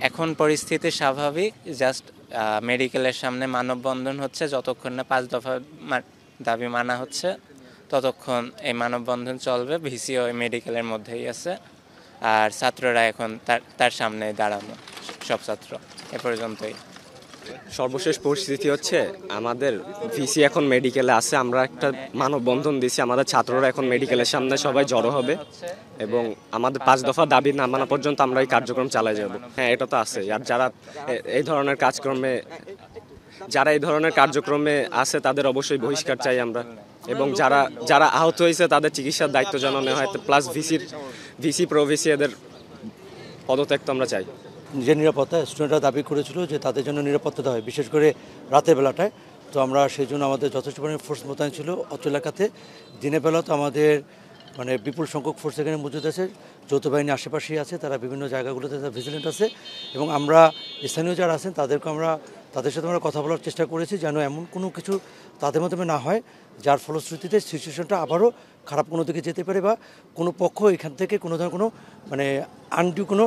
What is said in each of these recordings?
এখন পরিস্থিতি স্বাভাবিক, জাস্ট মেডিকেলের সামনে মানববন্ধন হচ্ছে, যতক্ষণ না 5 দফা দাবি মানা হচ্ছে ততক্ষণ এই মানববন্ধন চলবে। ভিসিও মেডিকেলের মধ্যেই আছে, আর ছাত্ররা এখন তার সামনে দাঁড়ানো, সব ছাত্র। এ পর্যন্তই। সর্বশেষ পরিস্থিতি হচ্ছে আমাদের ভিসি এখন মেডিকেলে আছে, আমরা একটা মানববন্ধন দিছি, আমাদের ছাত্ররা এখন মেডিকেলের সামনে সবাই জড়ো হবে এবং আমাদের 5 দফা দাবি না মানা পর্যন্ত আমরা এই কার্যক্রম চালিয়ে যাব। হ্যাঁ, এটা তো আছে। আর যারা এই ধরনের কার্যক্রমে আছে তাদের অবশ্যই বহিষ্কার চাই আমরা, এবং যারা আহত হয়েছে তাদের চিকিৎসার দায়িত্ব যেন নেওয়া হয়, প্লাস ভিসি প্রভিসি এদের পদত্যাগ তো আমরা চাই। নিজের নিরাপত্তা স্টুডেন্টরা দাবি করেছিল যে তাদের জন্য নিরাপত্তা দেওয়া হয়, বিশেষ করে রাতের বেলাটায়। তো আমরা সেই জন্য আমাদের যথেষ্ট পরিমাণে ফোর্স মোতায়েন ছিল অত্র এলাকাতে। দিনের বেলা তো আমাদের বিপুল সংখ্যক ফোর্স এখানে মজুদ আছে, যৌথ বাহিনী আশেপাশেই আছে, তারা বিভিন্ন জায়গাগুলোতে তারা ভিজিলেন্ট আছে, এবং আমরা স্থানীয় যারা আছেন তাদের সাথে আমরা কথা বলার চেষ্টা করেছি যেন এমন কোনো কিছু তাদের মাধ্যমে না হয় যার ফলশ্রুতিতে সিচুয়েশনটা আবারও খারাপ কোনো দিকে যেতে পারে, বা কোনো পক্ষ এখান থেকে কোনো ধরনের কোনো আনডিউ কোনো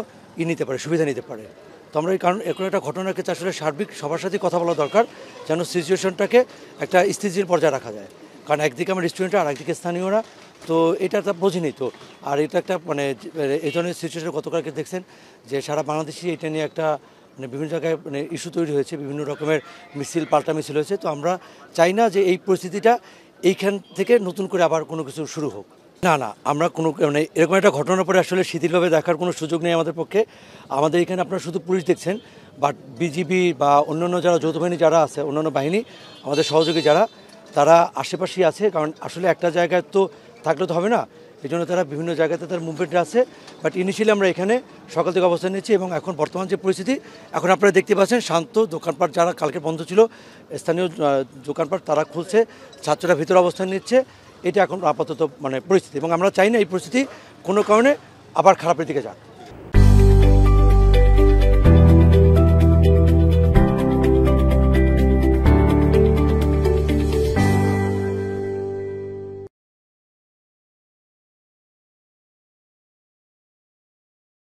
নিতে পারে, সুবিধা নিতে পারে। তো আমরা কারণ এরকম একটা ঘটনার ক্ষেত্রে আসলে সার্বিক সবার সাথে কথা বলা দরকার যেন সিচুয়েশনটাকে একটা স্থিতিশীল পর্যায়ে রাখা যায়। কারণ একদিকে আমার স্টুডেন্টরা আর একদিকে স্থানীয়রা, তো এটা একটা বোঝেনি। তো আর এটা একটা এই ধরনের সিচুয়েশন গতকালকে দেখছেন যে সারা বাংলাদেশে এটা নিয়ে একটা বিভিন্ন জায়গায় ইস্যু তৈরি হয়েছে, বিভিন্ন রকমের মিছিল, পাল্টা মিছিল হয়েছে। তো আমরা চাই না যে এই পরিস্থিতিটা এইখান থেকে নতুন করে আবার কোনো কিছু শুরু হোক। না, আমরা কোনো এরকম একটা ঘটনার পরে আসলে শিথিলভাবে দেখার কোনো সুযোগ নেই আমাদের পক্ষে। আমাদের এখানে আপনারা শুধু পুলিশ দেখছেন, বাট বিজিবি বা অন্যান্য যারা যৌথ বাহিনী যারা আছে, অন্যান্য বাহিনী আমাদের সহযোগী যারা, তারা আশেপাশেই আছে। কারণ আসলে একটা জায়গায় তো থাকলে তো হবে না, এই জন্য তারা বিভিন্ন জায়গাতে তার মুভমেন্ট আছে। বাট ইনিশিয়ালি আমরা এখানে সকাল থেকে অবস্থান নিচ্ছি, এবং এখন বর্তমান যে পরিস্থিতি এখন আপনারা দেখতে পাচ্ছেন শান্ত। দোকানপাট যারা কালকে বন্ধ ছিল, স্থানীয় দোকানপাট তারা খুলছে, ছাত্ররা ভিতরে অবস্থান নিচ্ছে। এটা এখন আপাতত পরিস্থিতি, এবং আমরা চাই না এই পরিস্থিতি কোনো কারণে আবার খারাপের দিকে যাক।